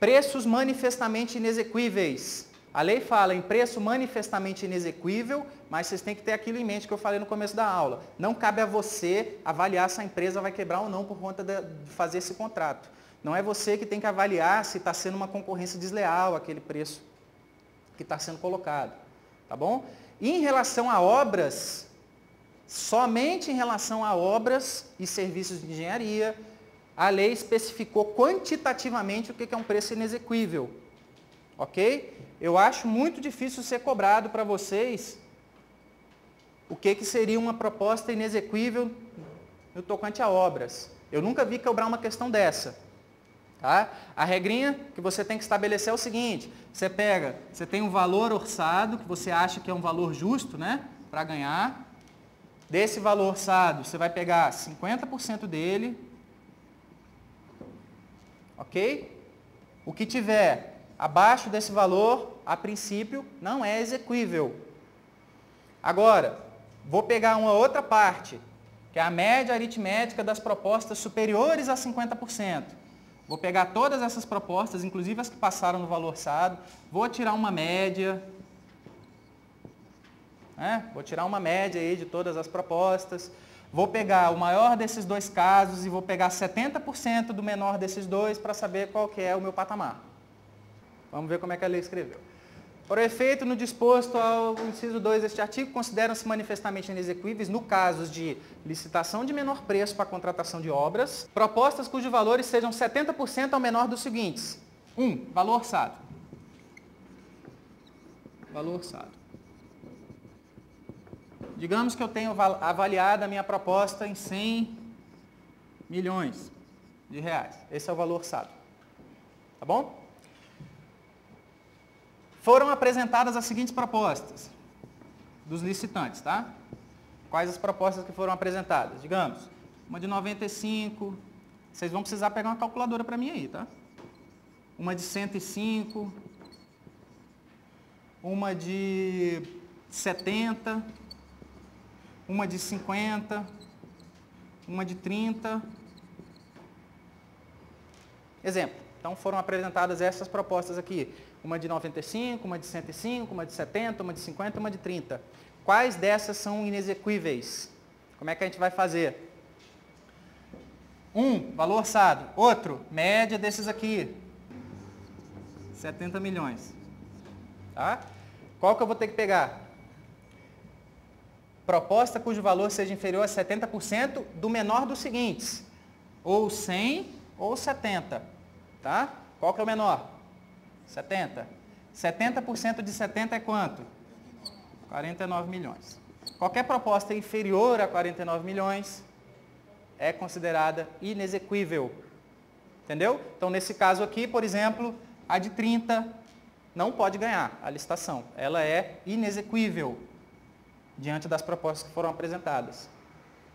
Preços manifestamente inexequíveis. A lei fala em preço manifestamente inexequível, mas vocês têm que ter aquilo em mente que eu falei no começo da aula. Não cabe a você avaliar se a empresa vai quebrar ou não por conta de fazer esse contrato. Não é você que tem que avaliar se está sendo uma concorrência desleal aquele preço que está sendo colocado. Tá bom? E em relação a obras, somente em relação a obras e serviços de engenharia, a lei especificou quantitativamente o que é um preço inexequível. Ok? Eu acho muito difícil ser cobrado para vocês o que seria uma proposta inexequível no tocante a obras. Eu nunca vi cobrar uma questão dessa. Tá? A regrinha que você tem que estabelecer é o seguinte: você tem um valor orçado, que você acha que é um valor justo, né, para ganhar. Desse valor orçado, você vai pegar 50% dele. Ok? O que tiver abaixo desse valor, a princípio, não é exequível. Agora, vou pegar uma outra parte, que é a média aritmética das propostas superiores a 50%. Vou pegar todas essas propostas, inclusive as que passaram no valor orçado, vou tirar uma média, vou tirar uma média aí de todas as propostas, vou pegar o maior desses dois casos e vou pegar 70% do menor desses dois para saber qual que é o meu patamar. Vamos ver como é que a lei escreveu. Por efeito, no disposto ao inciso 2 deste artigo, consideram-se manifestamente inexequíveis, no caso de licitação de menor preço para a contratação de obras, propostas cujos valores sejam 70% ao menor dos seguintes. 1. Valor orçado. Valor orçado. Digamos que eu tenho avaliado a minha proposta em 100 milhões de reais. Esse é o valor orçado. Tá bom? Foram apresentadas as seguintes propostas dos licitantes, tá? Quais as propostas que foram apresentadas? Digamos, uma de 95, vocês vão precisar pegar uma calculadora para mim aí, tá? Uma de 105, uma de 70, uma de 50, uma de 30. Exemplo. Então foram apresentadas essas propostas aqui. Uma de 95, uma de 105, uma de 70, uma de 50, uma de 30. Quais dessas são inexequíveis? Como é que a gente vai fazer? 1, valor orçado. Outro, média desses aqui. 70 milhões. Tá? Qual que eu vou ter que pegar? Proposta cujo valor seja inferior a 70% do menor dos seguintes. Ou 100 ou 70. Tá? Qual que é o menor? 70. 70% de 70 é quanto? 49 milhões. Qualquer proposta inferior a 49 milhões é considerada inexequível. Entendeu? Então, nesse caso aqui, por exemplo, a de 30 não pode ganhar a licitação. Ela é inexequível diante das propostas que foram apresentadas.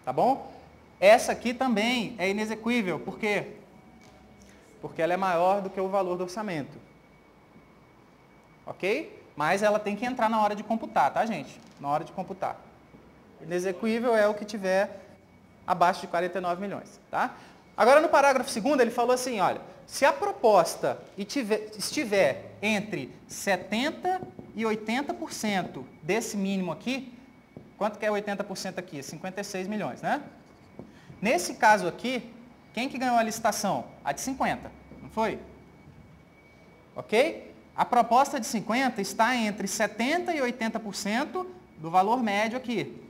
Tá bom? Essa aqui também é inexequível. Por quê? Porque ela é maior do que o valor do orçamento. Ok? Mas ela tem que entrar na hora de computar, tá, gente? Na hora de computar. Inexequível é o que tiver abaixo de 49 milhões, tá? Agora, no parágrafo 2º, ele falou assim, olha, se a proposta estiver entre 70% e 80% desse mínimo aqui, quanto que é 80% aqui? 56 milhões, né? Nesse caso aqui, quem que ganhou a licitação? A de 50, não foi? Ok? A proposta de 50 está entre 70% e 80% do valor médio aqui.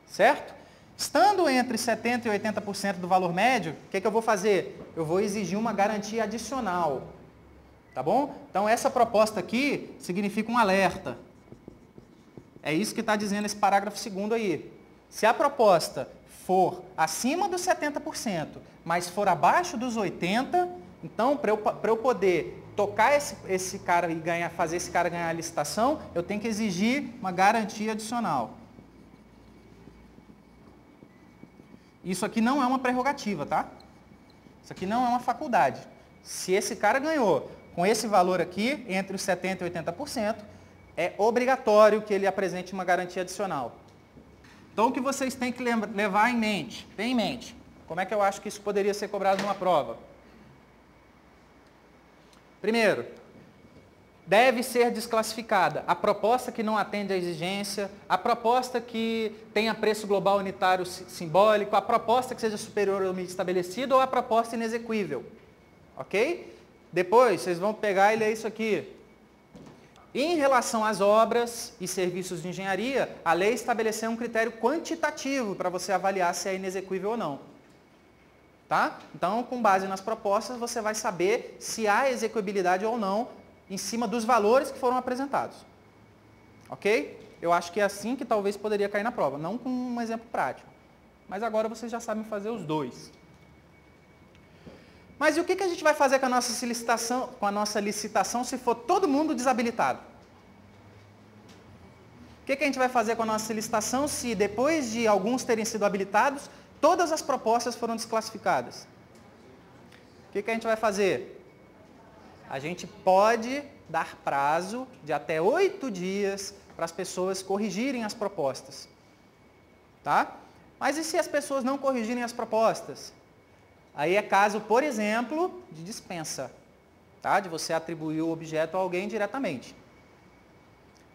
Certo? Estando entre 70% e 80% do valor médio, o que eu vou fazer? Eu vou exigir uma garantia adicional. Tá bom? Então, essa proposta aqui significa um alerta. É isso que está dizendo esse parágrafo 2º aí. Se a proposta for acima dos 70%, mas for abaixo dos 80%, então, para eu poder tocar esse cara e fazer esse cara ganhar a licitação, eu tenho que exigir uma garantia adicional. Isso aqui não é uma prerrogativa, tá? Isso aqui não é uma faculdade. Se esse cara ganhou com esse valor aqui, entre os 70% e 80%, é obrigatório que ele apresente uma garantia adicional. Então, o que vocês têm que levar em mente, ter em mente, como é que eu acho que isso poderia ser cobrado numa prova? Primeiro, deve ser desclassificada a proposta que não atende à exigência, a proposta que tenha preço global unitário simbólico, a proposta que seja superior ao limite estabelecido ou a proposta inexequível. Ok? Depois, vocês vão pegar e ler isso aqui. Em relação às obras e serviços de engenharia, a lei estabeleceu um critério quantitativo para você avaliar se é inexequível ou não. Tá? Então, com base nas propostas, você vai saber se há execuibilidade ou não em cima dos valores que foram apresentados. Ok? Eu acho que é assim que talvez poderia cair na prova, não com um exemplo prático. Mas agora vocês já sabem fazer os dois. Mas e o que a gente vai fazer com a nossa licitação se for todo mundo desabilitado? O que a gente vai fazer com a nossa licitação se depois de alguns terem sido habilitados, todas as propostas foram desclassificadas? O que a gente vai fazer? A gente pode dar prazo de até 8 dias para as pessoas corrigirem as propostas. Tá? Mas e se as pessoas não corrigirem as propostas? Aí é caso, por exemplo, de dispensa, tá? De você atribuir o objeto a alguém diretamente.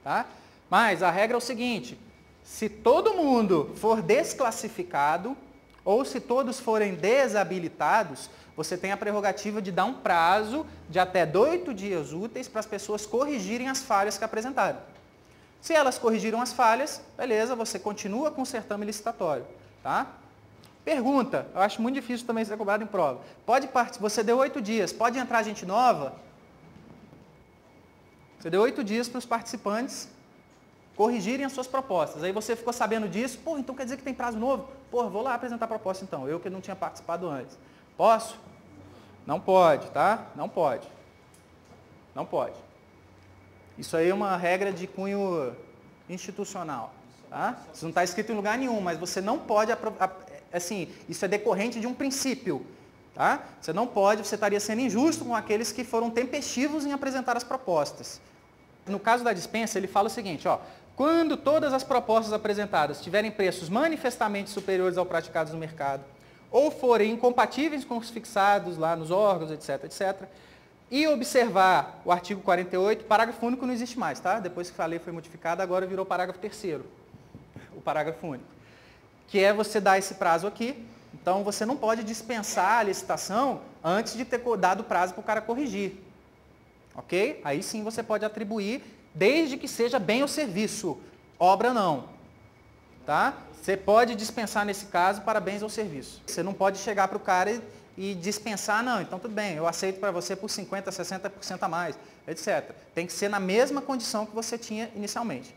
Tá? Mas a regra é o seguinte, se todo mundo for desclassificado, ou se todos forem desabilitados, você tem a prerrogativa de dar um prazo de até 8 dias úteis para as pessoas corrigirem as falhas que apresentaram. Se elas corrigiram as falhas, beleza, você continua com o certame licitatório. Tá? Pergunta, eu acho muito difícil também ser cobrado em prova. Você deu 8 dias, pode entrar gente nova? Você deu 8 dias para os participantes corrigirem as suas propostas. Aí você ficou sabendo disso, pô, então quer dizer que tem prazo novo? Pô, vou lá apresentar a proposta então, eu que não tinha participado antes. Posso? Não pode, tá? Não pode. Não pode. Isso aí é uma regra de cunho institucional. Tá? Isso não está escrito em lugar nenhum, mas você não pode, assim, isso é decorrente de um princípio. Tá? Você não pode, você estaria sendo injusto com aqueles que foram tempestivos em apresentar as propostas. No caso da dispensa, ele fala o seguinte, ó, quando todas as propostas apresentadas tiverem preços manifestamente superiores ao praticados no mercado, ou forem incompatíveis com os fixados lá nos órgãos, etc., etc., e observar o artigo 48, parágrafo único não existe mais, tá? Depois que a lei foi modificada, agora virou parágrafo 3º, o parágrafo único, que é você dar esse prazo aqui. Então, você não pode dispensar a licitação antes de ter dado prazo para o cara corrigir. Ok? Aí sim você pode atribuir, desde que seja bem o serviço. Obra não. Tá? Você pode dispensar nesse caso para bens ou serviço. Você não pode chegar para o cara e dispensar, não, então tudo bem, eu aceito para você por 50%, 60% a mais, etc. Tem que ser na mesma condição que você tinha inicialmente.